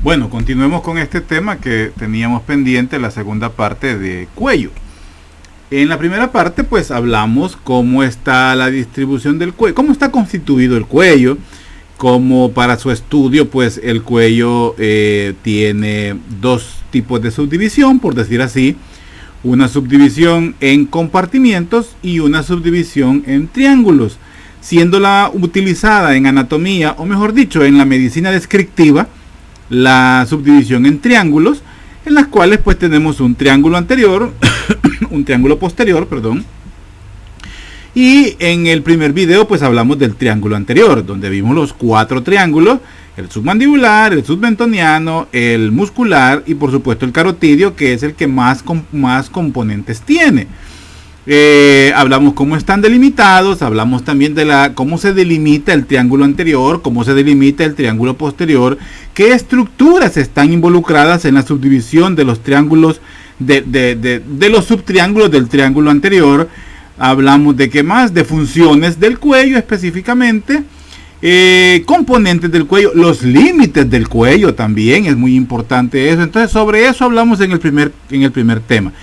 Bueno, continuemos con este tema que teníamos pendiente, la segunda parte de cuello. En la primera parte pues hablamos cómo está la distribución del cuello, cómo está constituido el cuello, como para su estudio pues el cuello tiene dos tipos de subdivisión, por decir así, una subdivisión en compartimientos y una subdivisión en triángulos, siéndola utilizada en anatomía, o mejor dicho, en la medicina descriptiva, la subdivisión en triángulos, en las cuales pues tenemos un triángulo anterior, un triángulo posterior, perdón. Y en el primer video pues hablamos del triángulo anterior, donde vimos los 4 triángulos: el submandibular, el submentoniano, el muscular y por supuesto el carotidio, que es el que más componentes tiene. Hablamos cómo están delimitados, hablamos también de cómo se delimita el triángulo anterior, cómo se delimita el triángulo posterior, qué estructuras están involucradas en la subdivisión de los triángulos, de los subtriángulos del triángulo anterior. Hablamos de qué más, de funciones del cuello específicamente, componentes del cuello, los límites del cuello también, es muy importante eso. Entonces sobre eso hablamos en el primer tema.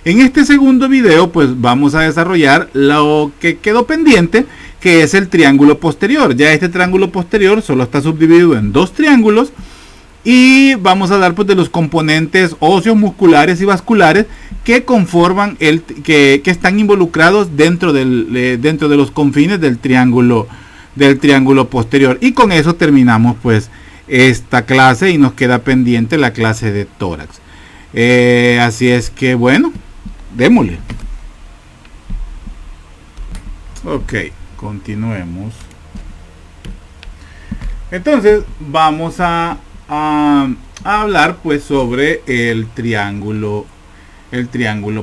En este segundo video pues vamos a desarrollar lo que quedó pendiente, que es el triángulo posterior. Ya este triángulo posterior solo está subdividido en 2 triángulos y vamos a dar pues de los componentes óseos, musculares y vasculares que conforman que están involucrados dentro de los confines del triángulo posterior. Y con eso terminamos pues esta clase y nos queda pendiente la clase de tórax. Así es que bueno, démosle. Ok, continuemos. Entonces vamos a hablar pues sobre el triángulo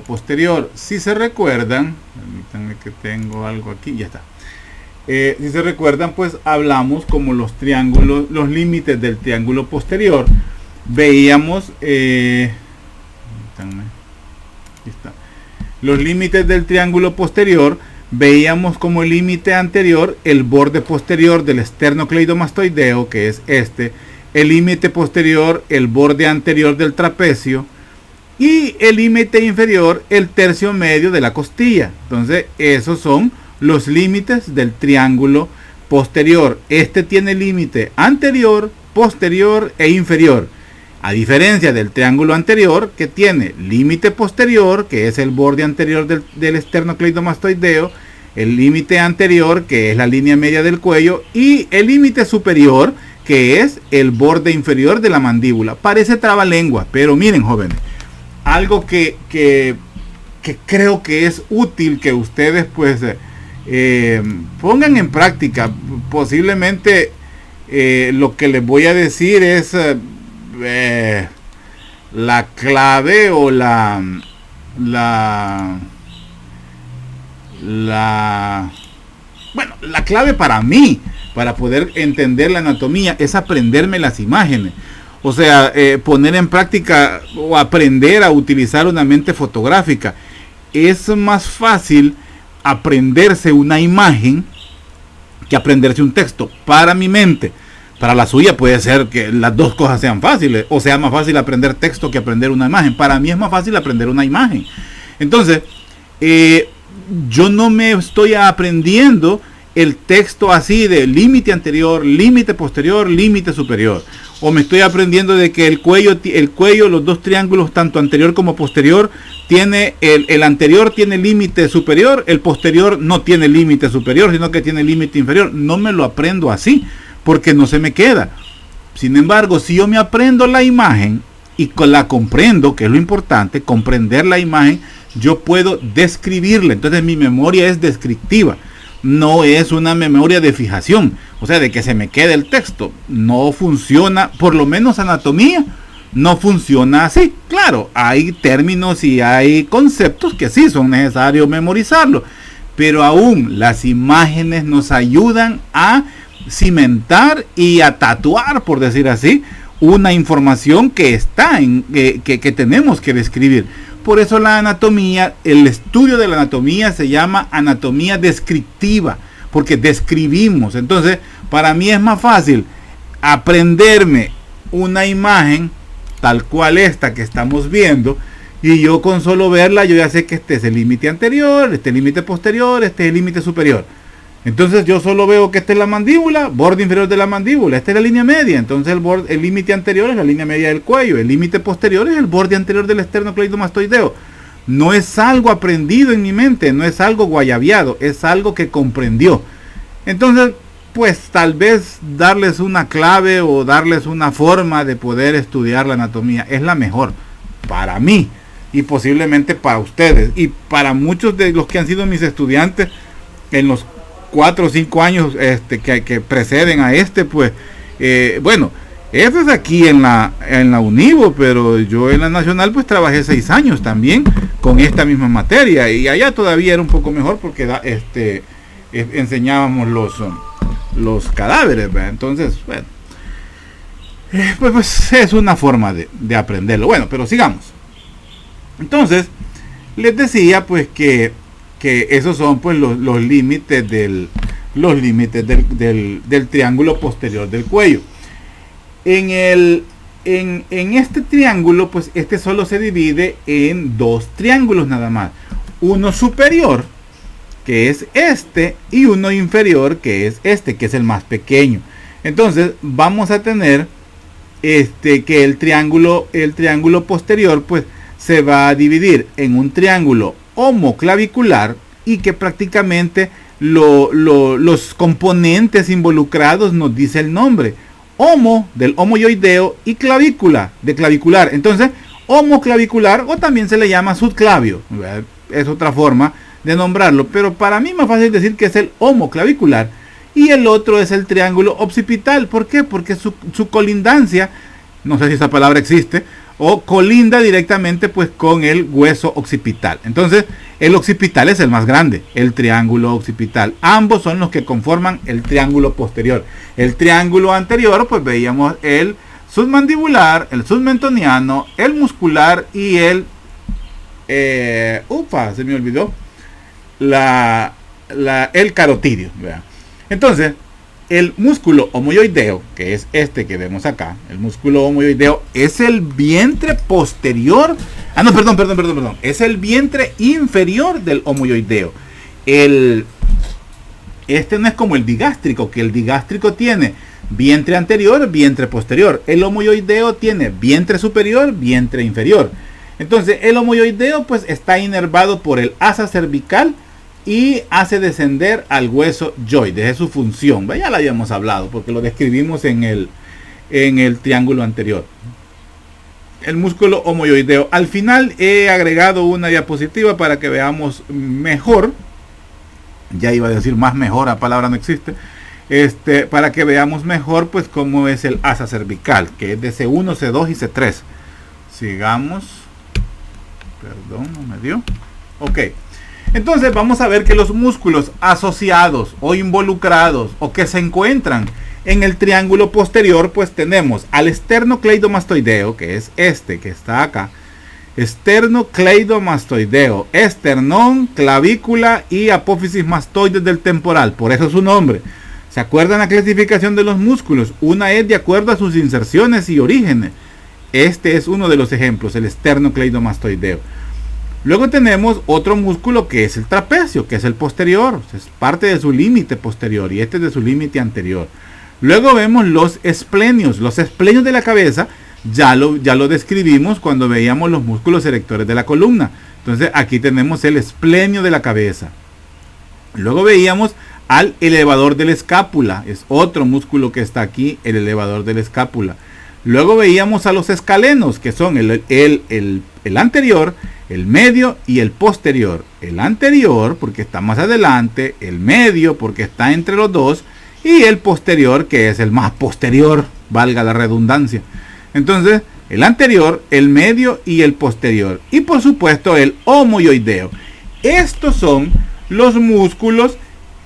posterior. Si se recuerdan, permítanme que tengo algo aquí, ya está. Si se recuerdan pues hablamos como los triángulos, los límites del triángulo posterior. Veíamos aquí está. Los límites del triángulo posterior, veíamos como el límite anterior el borde posterior del esternocleidomastoideo, que es este, el límite posterior el borde anterior del trapecio y el límite inferior el tercio medio de la costilla. Entonces esos son los límites del triángulo posterior. Este tiene límite anterior, posterior e inferior. A diferencia del triángulo anterior, que tiene límite posterior, que es el borde anterior del esternocleidomastoideo, el límite anterior, que es la línea media del cuello, y el límite superior, que es el borde inferior de la mandíbula. Parece trabalengua, pero miren, jóvenes, algo que creo que es útil que ustedes pues pongan en práctica. Posiblemente lo que les voy a decir es la clave o la clave para mí, para poder entender la anatomía, es aprenderme las imágenes. O sea, poner en práctica o aprender a utilizar una mente fotográfica. Es más fácil aprenderse una imagen que aprenderse un texto, para mi mente. Para la suya puede ser que las dos cosas sean fáciles, o sea más fácil aprender texto que aprender una imagen. Para mí es más fácil aprender una imagen. Entonces, yo no me estoy aprendiendo el texto así de límite anterior, límite posterior, límite superior. O me estoy aprendiendo de que el cuello, los dos triángulos, tanto anterior como posterior, tiene el anterior tiene límite superior, el posterior no tiene límite superior, sino que tiene límite inferior. No me lo aprendo así, porque no se me queda. Sin embargo, si yo me aprendo la imagen y la comprendo, que es lo importante, comprender la imagen, yo puedo describirla. Entonces mi memoria es descriptiva, no es una memoria de fijación, o sea, de que se me quede el texto. No funciona, por lo menos anatomía no funciona así. Claro, hay términos y hay conceptos que sí son necesarios memorizarlos, pero aún las imágenes nos ayudan a cimentar y a tatuar, por decir así, una información que está que tenemos que describir. Por eso la anatomía, el estudio de la anatomía se llama anatomía descriptiva, porque describimos. Entonces, para mí es más fácil aprenderme una imagen tal cual esta que estamos viendo, y yo con solo verla yo ya sé que este es el límite anterior, este es el límite posterior, este es el límite superior. Entonces yo solo veo que esta es la mandíbula, borde inferior de la mandíbula, esta es la línea media. Entonces el límite anterior es la línea media del cuello, el límite posterior es el borde anterior del esternocleidomastoideo. No es algo aprendido en mi mente, no es algo guayabeado, es algo que comprendió. Entonces, pues tal vez darles una clave o darles una forma de poder estudiar la anatomía es la mejor para mí y posiblemente para ustedes y para muchos de los que han sido mis estudiantes en los 4 o 5 años que preceden a pues bueno, eso es aquí en la Univo, pero yo en la Nacional pues trabajé 6 años también con esta misma materia, y allá todavía era un poco mejor porque enseñábamos los cadáveres, ¿verdad? Entonces, bueno, pues es una forma de aprenderlo. Bueno, pero sigamos. Entonces, les decía pues que esos son pues los límites del triángulo posterior del cuello. En este triángulo, pues este solo se divide en 2 triángulos nada más. Uno superior, que es este, y uno inferior, que es este, que es el más pequeño. Entonces vamos a tener que el triángulo posterior pues se va a dividir en un triángulo homoclavicular, y que prácticamente los componentes involucrados nos dice el nombre: homo del homoyoideo y clavícula de clavicular. Entonces, homoclavicular, o también se le llama subclavio, es otra forma de nombrarlo, pero para mí es más fácil decir que es el homoclavicular. Y el otro es el triángulo occipital. ¿Por qué? Porque su colindancia, no sé si esa palabra existe, o colinda directamente pues con el hueso occipital. Entonces el occipital es el más grande, el triángulo occipital. Ambos son los que conforman el triángulo posterior. El triángulo anterior pues veíamos el submandibular, el submentoniano, el muscular y el se me olvidó el carotidio, ¿verdad? Entonces el músculo homoyoideo, que es este que vemos acá, el músculo homoyoideo es el vientre posterior. Perdón. Es el vientre inferior del homoyoideo. Este no es como el digástrico, que el digástrico tiene vientre anterior, vientre posterior. El homoyoideo tiene vientre superior, vientre inferior. Entonces el homoyoideo pues está inervado por el asa cervical y hace descender al hueso yoides. Es su función. Ya la habíamos hablado porque lo describimos en el triángulo anterior. El músculo homoyoideo. Al final he agregado una diapositiva para que veamos mejor. Ya iba a decir más mejor, la palabra no existe. Para que veamos mejor pues cómo es el asa cervical, que es de C1, C2 y C3. Sigamos. Perdón, no me dio. Ok. Entonces vamos a ver que los músculos asociados o involucrados o que se encuentran en el triángulo posterior, pues tenemos al esternocleidomastoideo, que es este que está acá. Esternocleidomastoideo, esternón, clavícula y apófisis mastoides del temporal, por eso su nombre. ¿Se acuerdan la clasificación de los músculos? Una es de acuerdo a sus inserciones y orígenes. Este es uno de los ejemplos, el esternocleidomastoideo. Luego tenemos otro músculo que es el trapecio, que es el posterior, es parte de su límite posterior y este es de su límite anterior. Luego vemos los esplenios de la cabeza, ya lo describimos cuando veíamos los músculos erectores de la columna. Entonces aquí tenemos el esplenio de la cabeza. Luego veíamos al elevador de la escápula, es otro músculo que está aquí, el elevador de la escápula. Luego veíamos a los escalenos, que son el anterior, el medio y el posterior. El anterior porque está más adelante, el medio porque está entre los dos y el posterior que es el más posterior, valga la redundancia. Entonces, el anterior, el medio y el posterior. Y por supuesto el homoyoideo. Estos son los músculos,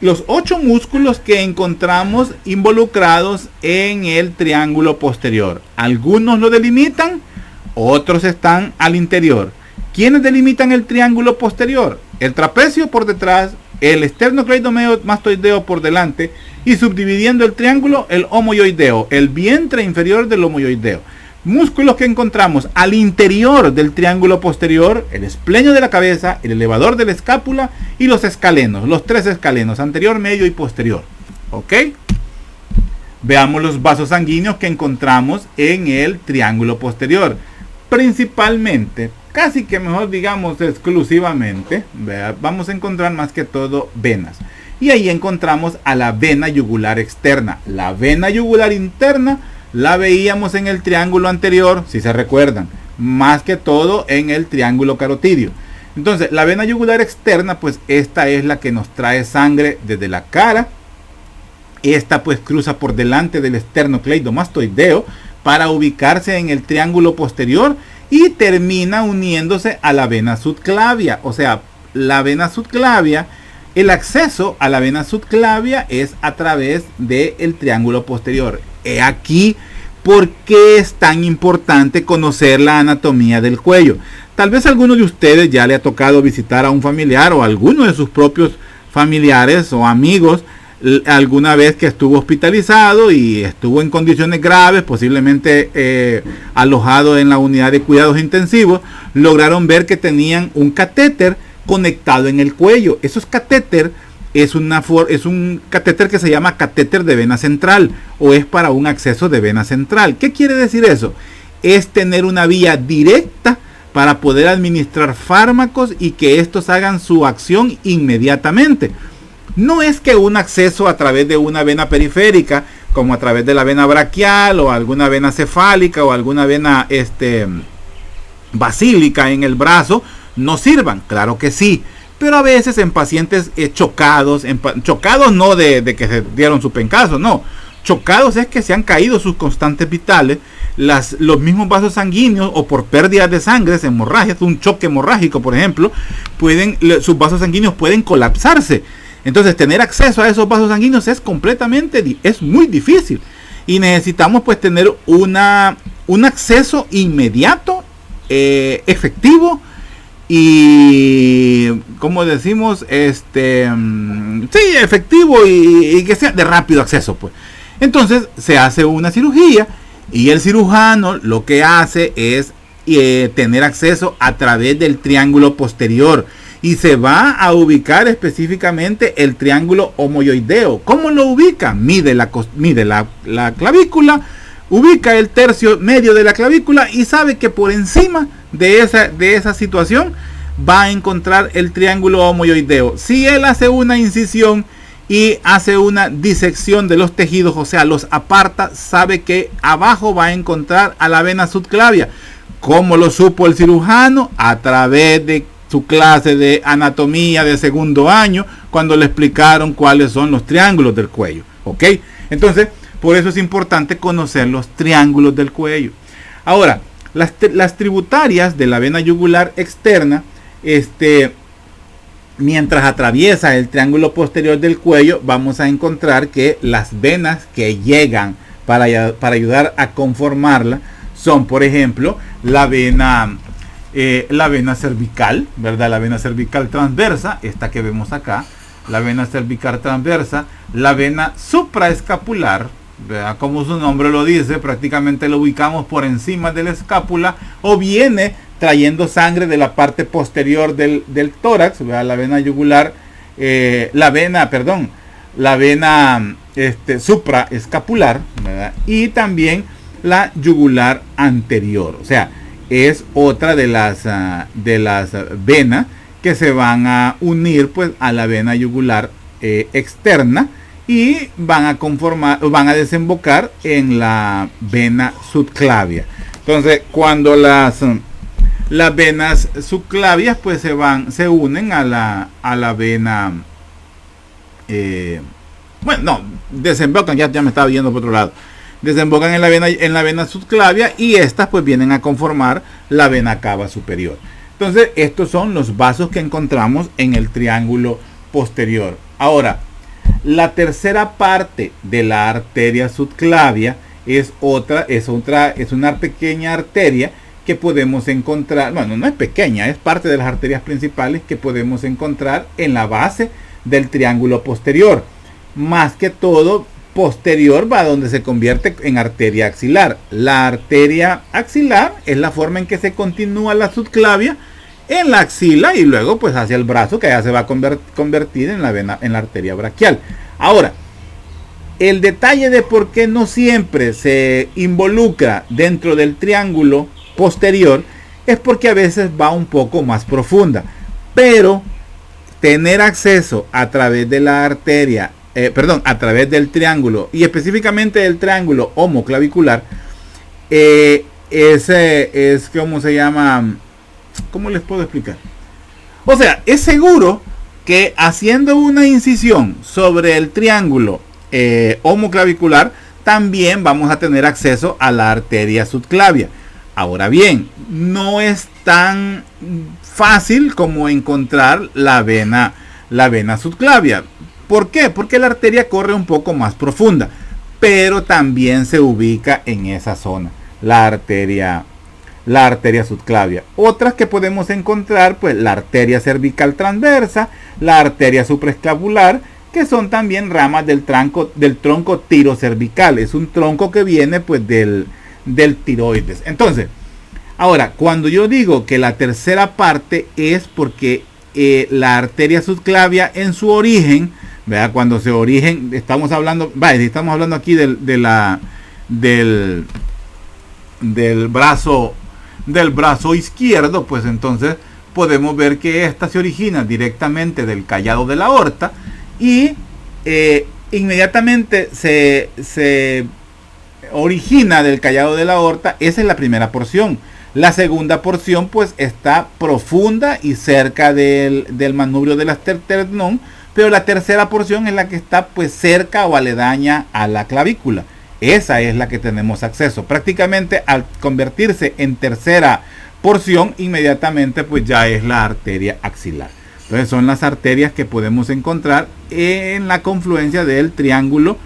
los 8 músculos que encontramos involucrados en el triángulo posterior. Algunos lo delimitan, otros están al interior. ¿Quiénes delimitan el triángulo posterior? El trapecio por detrás, el esternocleidomastoideo por delante y subdividiendo el triángulo el homoioideo, el vientre inferior del homoioideo. Músculos que encontramos al interior del triángulo posterior, el esplenio de la cabeza, el elevador de la escápula y los escalenos, los 3 escalenos, anterior, medio y posterior. ¿Ok? Veamos los vasos sanguíneos que encontramos en el triángulo posterior. Principalmente, casi que mejor digamos exclusivamente, vamos a encontrar más que todo venas. Y ahí encontramos a la vena yugular externa. La vena yugular interna la veíamos en el triángulo anterior, si se recuerdan, más que todo en el triángulo carotidio. Entonces, la vena yugular externa, pues esta es la que nos trae sangre desde la cara. Esta pues cruza por delante del esternocleidomastoideo para ubicarse en el triángulo posterior y termina uniéndose a la vena subclavia. O sea, la vena subclavia, el acceso a la vena subclavia es a través del triángulo posterior. He aquí por qué es tan importante conocer la anatomía del cuello. Tal vez a alguno de ustedes ya le ha tocado visitar a un familiar o a alguno de sus propios familiares o amigos alguna vez que estuvo hospitalizado y estuvo en condiciones graves, posiblemente alojado en la unidad de cuidados intensivos. Lograron ver que tenían un catéter conectado en el cuello. Esos catéter es un catéter que se llama catéter de vena central o es para un acceso de vena central. ¿Qué quiere decir eso? Es tener una vía directa para poder administrar fármacos y que estos hagan su acción inmediatamente. No es que un acceso a través de una vena periférica, como a través de la vena braquial o alguna vena cefálica o alguna vena basílica en el brazo, no sirvan. Claro que sí. Pero a veces en pacientes chocados, chocados no de que se dieron su pencazo, no. Chocados es que se han caído sus constantes vitales, los mismos vasos sanguíneos o por pérdidas de sangre, hemorragias, un choque hemorrágico por ejemplo, sus vasos sanguíneos pueden colapsarse. Entonces tener acceso a esos vasos sanguíneos es muy difícil. Y necesitamos pues tener un acceso inmediato, efectivo y como decimos, efectivo y que sea de rápido acceso pues. Entonces se hace una cirugía y el cirujano lo que hace es tener acceso a través del triángulo posterior y se va a ubicar específicamente el triángulo homoioideo. ¿Cómo lo ubica? Mide la clavícula, ubica el tercio medio de la clavícula y sabe que por encima de esa situación va a encontrar el triángulo homoioideo. Si él hace una incisión y hace una disección de los tejidos, o sea, los aparta, sabe que abajo va a encontrar a la vena subclavia. ¿Cómo lo supo el cirujano? A través de su clase de anatomía de segundo año, cuando le explicaron cuáles son los triángulos del cuello. ¿Ok? Entonces, por eso es importante conocer los triángulos del cuello. Ahora, las tributarias de la vena yugular externa, mientras atraviesa el triángulo posterior del cuello, vamos a encontrar que las venas que llegan para ayudar a conformarla son, por ejemplo, la vena cervical, ¿verdad? La vena cervical transversa, esta que vemos acá, la vena cervical transversa, la vena supraescapular, ¿verdad? Como su nombre lo dice, prácticamente lo ubicamos por encima de la escápula o viene trayendo sangre de la parte posterior del tórax, ¿verdad? La vena yugular, la vena supraescapular, ¿verdad? Y también la yugular anterior, o sea, es otra de las venas que se van a unir pues a la vena yugular externa y van a desembocar en la vena subclavia. Entonces, cuando las venas subclavias pues se unen a la vena desembocan, ya me estaba yendo por otro lado. Desembocan en la vena subclavia y estas pues vienen a conformar la vena cava superior. Entonces estos son los vasos que encontramos en el triángulo posterior. Ahora, la tercera parte de la arteria subclavia es una pequeña arteria que podemos encontrar, bueno, no es pequeña, es parte de las arterias principales que podemos encontrar en la base del triángulo posterior. Más que todo, posterior va donde se convierte en arteria axilar. La arteria axilar es la forma en que se continúa la subclavia en la axila y luego pues hacia el brazo, que ya se va a convertir en la vena, en la arteria braquial. Ahora, el detalle de por qué no siempre se involucra dentro del triángulo posterior es porque a veces va un poco más profunda, pero tener acceso a través de la arteria, a través del triángulo y específicamente del triángulo homoclavicular, es como se llama, ¿cómo les puedo explicar? O sea, es seguro que haciendo una incisión sobre el triángulo homoclavicular también vamos a tener acceso a la arteria subclavia. Ahora bien, no es tan fácil como encontrar la vena subclavia. ¿Por qué? Porque la arteria corre un poco más profunda, pero también se ubica en esa zona, la arteria subclavia. Otras que podemos encontrar, pues la arteria cervical transversa, la arteria supraescapular, que son también ramas del tronco tirocervical. Es un tronco que viene pues del tiroides. Entonces, ahora, cuando yo digo que la tercera parte es porque la arteria subclavia en su origen, ¿verdad? Cuando se origen, estamos hablando aquí del brazo izquierdo, pues entonces podemos ver que esta se origina directamente del callado de la aorta y inmediatamente se origina del callado de la aorta. Esa es la primera porción. La segunda porción pues está profunda y cerca del manubrio del sternón, pero la tercera porción es la que está pues cerca o aledaña a la clavícula. Esa es la que tenemos acceso. Prácticamente al convertirse en tercera porción, inmediatamente pues ya es la arteria axilar. Entonces son las arterias que podemos encontrar en la confluencia del triángulo,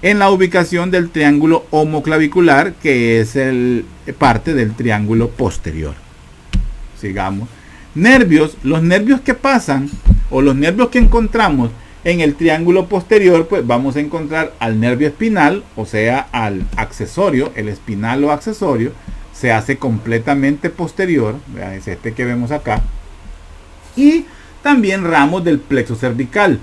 en la ubicación del triángulo homoclavicular, que es parte del triángulo posterior. Sigamos. Nervios, los nervios que pasan o los nervios que encontramos en el triángulo posterior, pues vamos a encontrar al nervio espinal, o sea, al accesorio, el espinal o accesorio, se hace completamente posterior, es este que vemos acá, y también ramos del plexo cervical,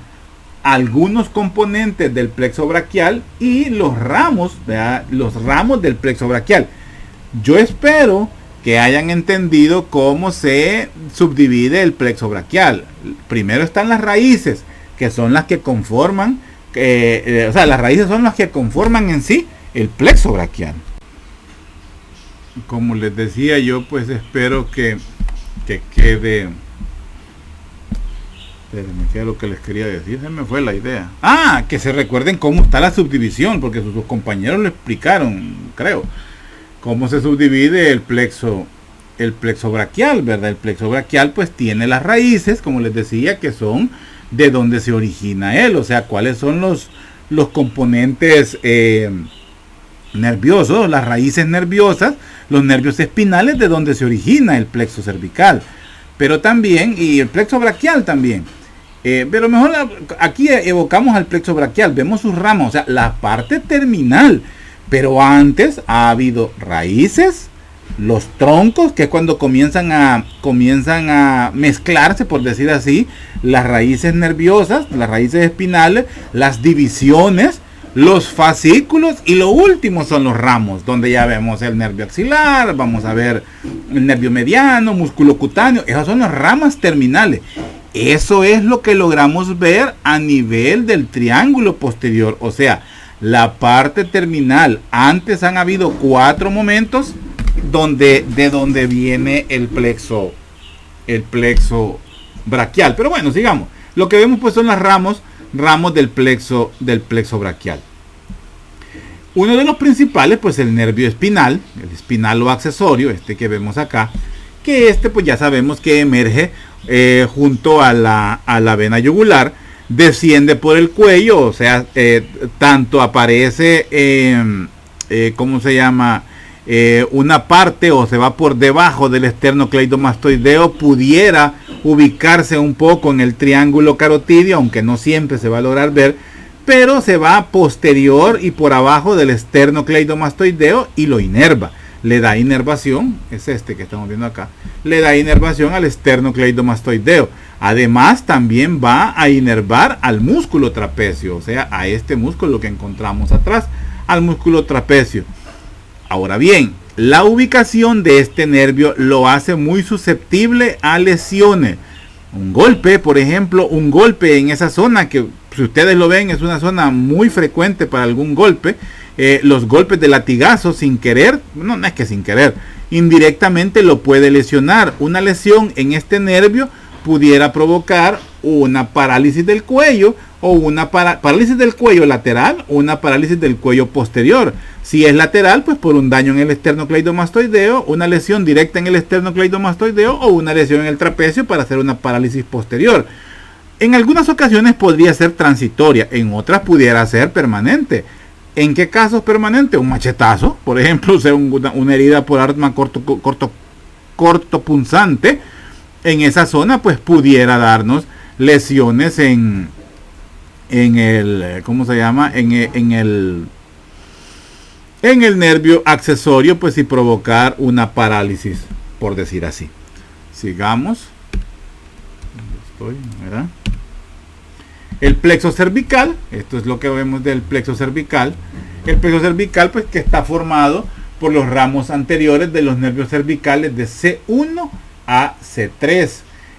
algunos componentes del plexo braquial y los ramos del plexo braquial. Yo espero que hayan entendido cómo se subdivide el plexo braquial. Primero están las raíces, que son las que conforman, las raíces son las que conforman en sí el plexo braquial. Como les decía yo, pues espero que quede. ¿Qué es lo que les quería decir? Se me fue la idea. Que se recuerden cómo está la subdivisión, porque sus compañeros lo explicaron, creo. Cómo se subdivide el plexo braquial, ¿verdad? El plexo braquial pues tiene las raíces, como les decía, que son de donde se origina él, o sea, cuáles son los componentes nerviosos, las raíces nerviosas, los nervios espinales, de donde se origina el plexo cervical, pero también, y el plexo braquial también, pero mejor aquí evocamos al plexo braquial, vemos sus ramas, o sea, la parte terminal, pero antes ha habido raíces, los troncos, que es cuando comienzan a mezclarse, por decir así, las raíces nerviosas, las raíces espinales, las divisiones, los fascículos, y lo último son los ramos, donde ya vemos el nervio axilar, vamos a ver el nervio mediano, músculo cutáneo. Esas son las ramas terminales. Eso es lo que logramos ver a nivel del triángulo posterior, o sea, la parte terminal. Antes han habido 4 momentos de donde viene el plexo braquial. Pero bueno, sigamos. Lo que vemos pues son las ramos del plexo braquial. Uno de los principales, pues el nervio espinal, el espinal o accesorio, este que vemos acá, que este pues ya sabemos que emerge junto a la vena yugular, desciende por el cuello, o sea, tanto aparece, ¿cómo se llama? una parte o se va por debajo del esternocleidomastoideo, pudiera ubicarse un poco en el triángulo carotidio, aunque no siempre se va a lograr ver, pero se va posterior y por abajo del esternocleidomastoideo y lo inerva. Le da inervación, es este que estamos viendo acá, le da inervación al esternocleidomastoideo. Además, también va a inervar al músculo trapecio, o sea, a este músculo que encontramos atrás, al músculo trapecio. Ahora bien, la ubicación de este nervio lo hace muy susceptible a lesiones. Un golpe, por ejemplo, un golpe en esa zona, que si ustedes lo ven es una zona muy frecuente para algún golpe. Los golpes de latigazo sin querer, no es que sin querer, indirectamente lo puede lesionar. Una lesión en este nervio pudiera provocar una parálisis del cuello o una parálisis del cuello lateral o una parálisis del cuello posterior. Si es lateral, pues por un daño en el esternocleidomastoideo, una lesión directa en el esternocleidomastoideo o una lesión en el trapecio para hacer una parálisis posterior. En algunas ocasiones podría ser transitoria, en otras pudiera ser permanente. ¿En qué casos permanente? Un machetazo, por ejemplo, sea una herida por arma cortopunzante. En esa zona, pues pudiera darnos lesiones en el, ¿cómo se llama? En el nervio accesorio, pues, y provocar una parálisis, por decir así. Sigamos. ¿Verdad? El plexo cervical, esto es lo que vemos del plexo cervical. El plexo cervical, pues, que está formado por los ramos anteriores de los nervios cervicales de C1 a C3.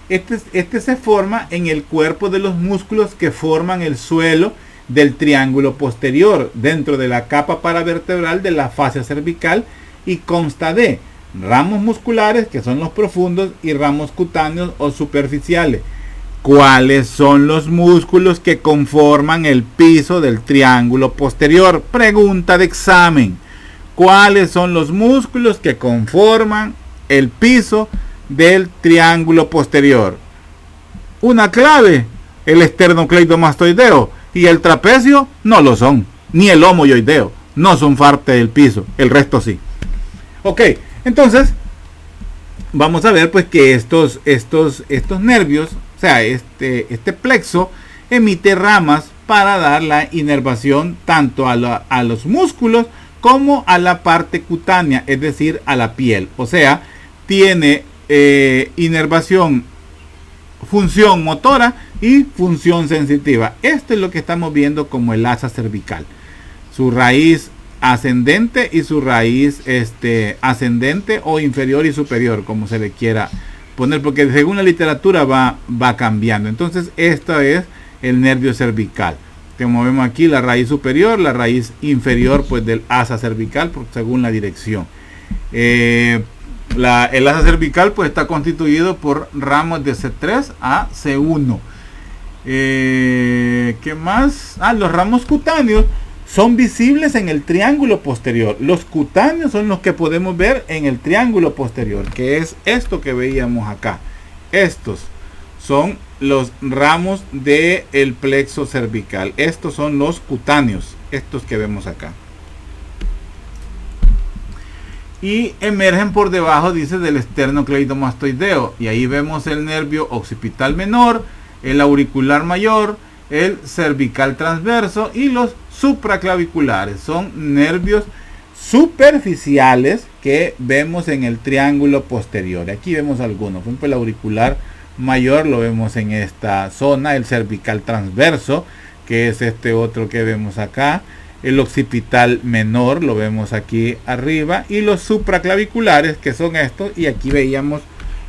Este se forma en el cuerpo de los músculos que forman el suelo del triángulo posterior, dentro de la capa paravertebral de la fascia cervical, y consta de ramos musculares, que son los profundos, y ramos cutáneos o superficiales. ¿Cuáles son los músculos que conforman el piso del triángulo posterior? Pregunta de examen. ¿Cuáles son los músculos que conforman el piso del triángulo posterior? Una clave: el esternocleidomastoideo y el trapecio no lo son, ni el homoioideo, no son parte del piso, el resto sí. Ok, entonces vamos a ver pues que estos nervios, o sea, este plexo emite ramas para dar la inervación tanto a los músculos como a la parte cutánea, es decir, a la piel. O sea, tiene inervación, función motora y función sensitiva. Esto es lo que estamos viendo como el asa cervical. Su raíz ascendente y su raíz ascendente o inferior y superior, como se le quiera poner, porque según la literatura va cambiando. Entonces, esto es el nervio cervical. Como vemos aquí, la raíz superior, la raíz inferior pues del asa cervical, según la dirección. El asa cervical pues está constituido por ramos de C3 a C1. ¿Qué más? Los ramos cutáneos son visibles en el triángulo posterior. Los cutáneos son los que podemos ver en el triángulo posterior, que es esto que veíamos acá. Estos son los ramos del plexo cervical. Estos son los cutáneos, estos que vemos acá. Y emergen por debajo, dice, del esternocleidomastoideo. Y ahí vemos el nervio occipital menor, el auricular mayor, el cervical transverso y los supraclaviculares. Son nervios superficiales que vemos en el triángulo posterior. Aquí vemos algunos. Por ejemplo, el auricular mayor lo vemos en esta zona, el cervical transverso, que es este otro que vemos acá, el occipital menor lo vemos aquí arriba, y los supraclaviculares, que son estos, y aquí veíamos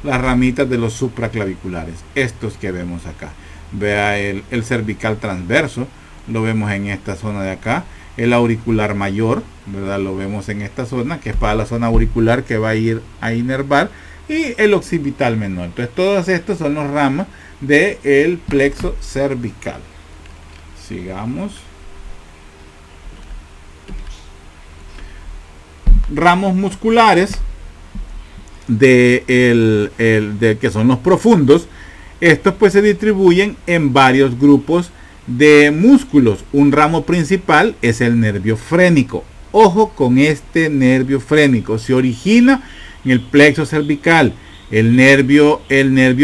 las ramitas de los supraclaviculares, estos que vemos acá. Vea el cervical transverso, lo vemos en esta zona de acá, el auricular mayor, ¿verdad? Lo vemos en esta zona, que es para la zona auricular que va a ir a inervar, y el occipital menor. Entonces todos estos son los ramas del plexo cervical. Sigamos. Ramos musculares que son los profundos. Estos pues se distribuyen en varios grupos de músculos. Un ramo principal es el nervio frénico. Ojo con este nervio frénico, se origina en el plexo cervical. El nervio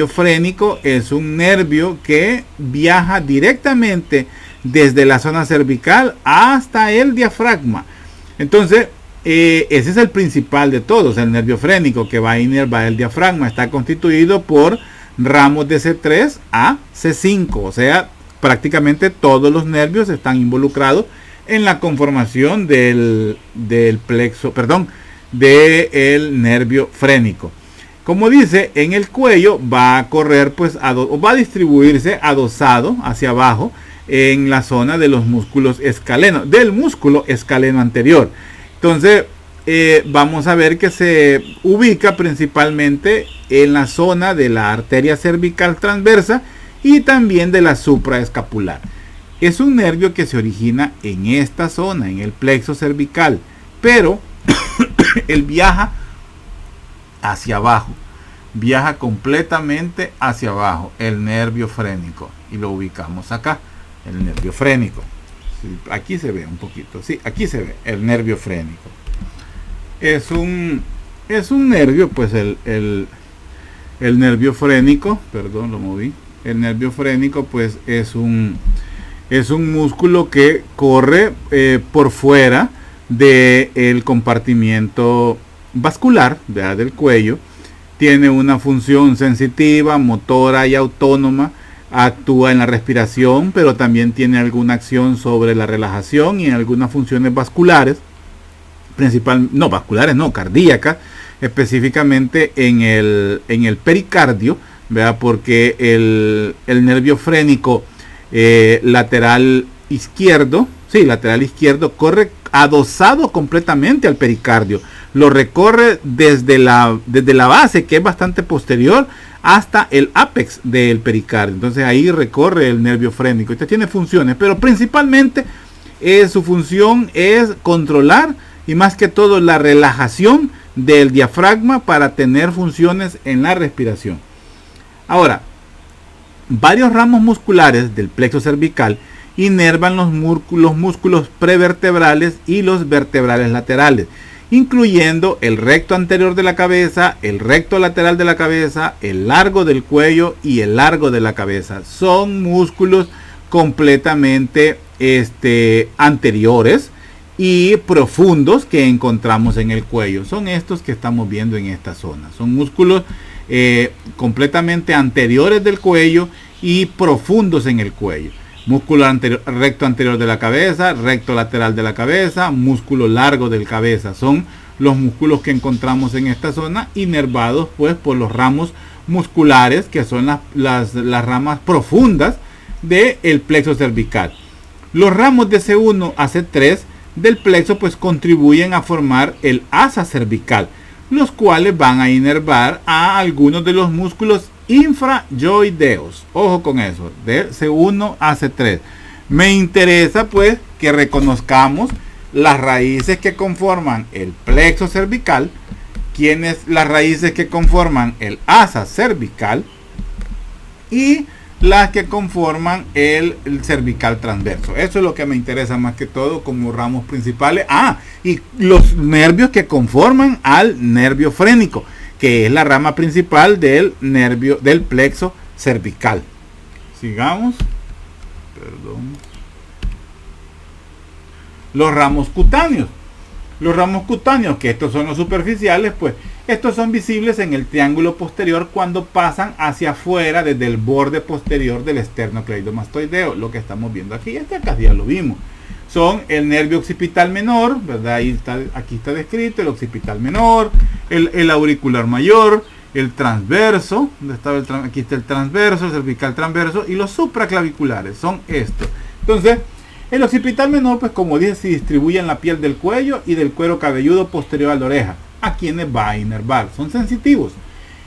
frénico es un nervio que viaja directamente desde la zona cervical hasta el diafragma. Entonces, ese es el principal de todos, el nervio frénico que va a inervar el diafragma. Está constituido por ramos de C3 a C5, o sea, prácticamente todos los nervios están involucrados en la conformación del nervio frénico. Como dice, en el cuello va a correr, pues, va a distribuirse adosado hacia abajo en la zona de los músculos escalenos, del músculo escaleno anterior. Entonces, vamos a ver que se ubica principalmente en la zona de la arteria cervical transversa y también de la supraescapular. Es un nervio que se origina en esta zona, en el plexo cervical, pero él viaja hacia abajo, viaja completamente hacia abajo, el nervio frénico, y lo ubicamos acá, el nervio frénico. Aquí se ve un poquito, sí, aquí se ve el nervio frénico. Es un nervio, pues el nervio frénico, perdón, lo moví. El nervio frénico, pues es un músculo que corre por fuera del compartimiento vascular, ¿verdad?, del cuello. Tiene una función sensitiva, motora y autónoma. Actúa en la respiración, pero también tiene alguna acción sobre la relajación y en algunas funciones vasculares, cardíacas, específicamente en el pericardio, ¿verdad? Porque el nervio frénico lateral izquierdo corre adosado completamente al pericardio. Lo recorre desde la base, que es bastante posterior, hasta el ápex del pericardio. Entonces ahí recorre el nervio frénico. Este tiene funciones, pero principalmente su función es controlar y más que todo la relajación del diafragma para tener funciones en la respiración. Ahora, varios ramos musculares del plexo cervical inervan los músculos prevertebrales y los vertebrales laterales, incluyendo el recto anterior de la cabeza, el recto lateral de la cabeza, el largo del cuello y el largo de la cabeza. Son músculos completamente anteriores y profundos que encontramos en el cuello. Son estos que estamos viendo en esta zona. Son músculos completamente anteriores del cuello y profundos en el cuello. Músculo recto anterior de la cabeza, recto lateral de la cabeza, músculo largo del cabeza. Son los músculos que encontramos en esta zona, inervados pues por los ramos musculares, que son las ramas profundas del plexo cervical. Los ramos de C1 a C3 del plexo pues contribuyen a formar el asa cervical, los cuales van a inervar a algunos de los músculos infrayoideos. Ojo con eso, de C1 a C3. Me interesa pues que reconozcamos las raíces que conforman el plexo cervical, las raíces que conforman el asa cervical y las que conforman el cervical transverso. Eso es lo que me interesa más que todo como ramos principales. Y los nervios que conforman al nervio frénico, que es la rama principal del plexo cervical. Sigamos. Perdón. Los ramos cutáneos. Los ramos cutáneos, que estos son los superficiales, pues estos son visibles en el triángulo posterior cuando pasan hacia afuera desde el borde posterior del esternocleidomastoideo. Lo que estamos viendo aquí, acá ya lo vimos. Son el nervio occipital menor, ¿verdad? Aquí está descrito el occipital menor, el auricular mayor, el transverso, aquí está el transverso, el cervical transverso, y los supraclaviculares son estos. Entonces, el occipital menor, pues como dije, se distribuye en la piel del cuello y del cuero cabelludo posterior a la oreja, a quienes va a inervar, son sensitivos.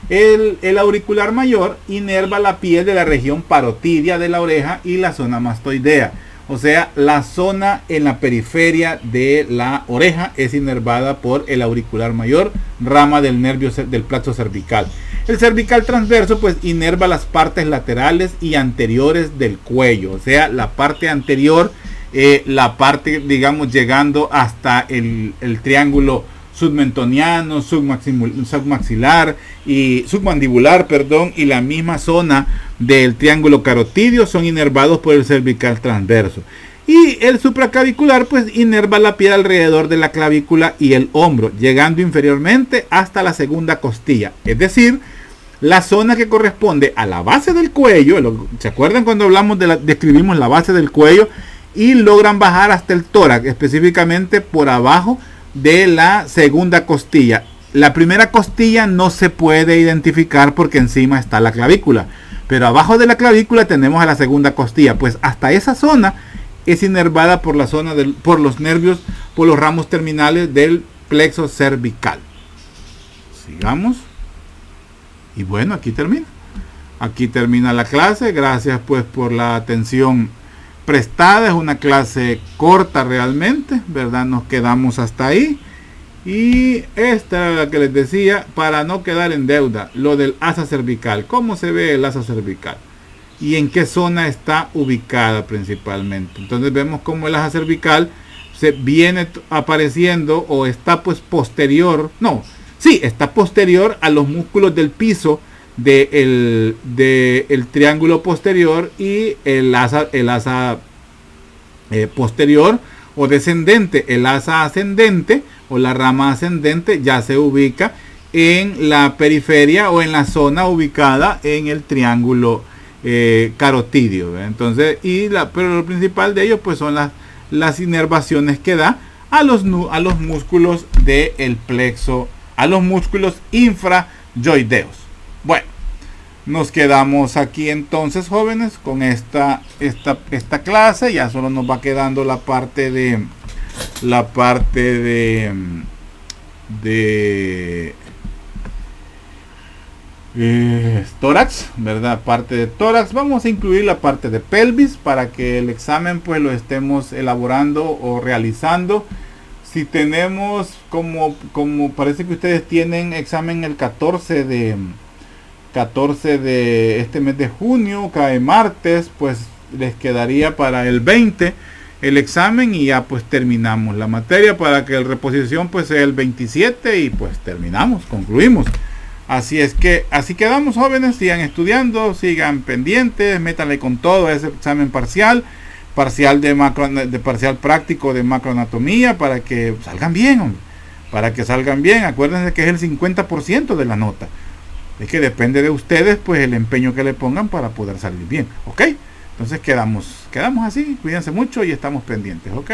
El auricular mayor inerva la piel de la región parotidia de la oreja y la zona mastoidea. O sea, la zona en la periferia de la oreja es inervada por el auricular mayor, rama del nervio del plexo cervical. El cervical transverso pues inerva las partes laterales y anteriores del cuello. O sea, la parte anterior la parte, digamos, llegando hasta el triángulo submentoniano, submaxilar y submandibular, perdón, y la misma zona del triángulo carotidio son inervados por el cervical transverso. Y el supraclavicular pues inerva la piel alrededor de la clavícula y el hombro, llegando inferiormente hasta la segunda costilla. Es decir, la zona que corresponde a la base del cuello. ¿Se acuerdan cuando hablamos describimos la base del cuello? Y logran bajar hasta el tórax, específicamente por abajo de la segunda costilla. La primera costilla no se puede identificar porque encima está la clavícula, pero abajo de la clavícula tenemos a la segunda costilla. Pues hasta esa zona es inervada por la zona por los nervios, por los ramos terminales del plexo cervical. Sigamos. Y bueno, aquí termina la clase. Gracias pues por la atención prestada. Es una clase corta realmente, ¿verdad? Nos quedamos hasta ahí. Y esta era la que les decía, para no quedar en deuda, lo del asa cervical. ¿Cómo se ve el asa cervical? Y en qué zona está ubicada principalmente. Entonces vemos cómo el asa cervical se viene apareciendo o está pues posterior. No, sí, está posterior a los músculos del piso del triángulo posterior y el asa posterior o descendente. El asa ascendente o la rama ascendente ya se ubica en la periferia o en la zona ubicada en el triángulo carotidio, ¿verdad? Entonces, pero lo principal de ellos pues son las inervaciones que da a los músculos del plexo, a los músculos infrayoideos. Bueno, nos quedamos aquí entonces, jóvenes, con esta clase. Ya solo nos va quedando la parte de tórax, ¿verdad? Parte de tórax. Vamos a incluir la parte de pelvis para que el examen pues lo estemos elaborando o realizando. Si tenemos, como parece que ustedes tienen examen el 14 de este mes de junio, cae martes, pues les quedaría para el 20 el examen y ya pues terminamos la materia para que el reposición pues sea el 27 y pues concluimos. Así es que así quedamos, jóvenes. Sigan estudiando, sigan pendientes, métanle con todo a ese examen parcial parcial práctico de macroanatomía para que salgan bien, hombre. Para que salgan bien, acuérdense que es el 50% de la nota. Es que depende de ustedes pues el empeño que le pongan para poder salir bien, ¿ok? Entonces quedamos así, cuídense mucho y estamos pendientes, ¿ok?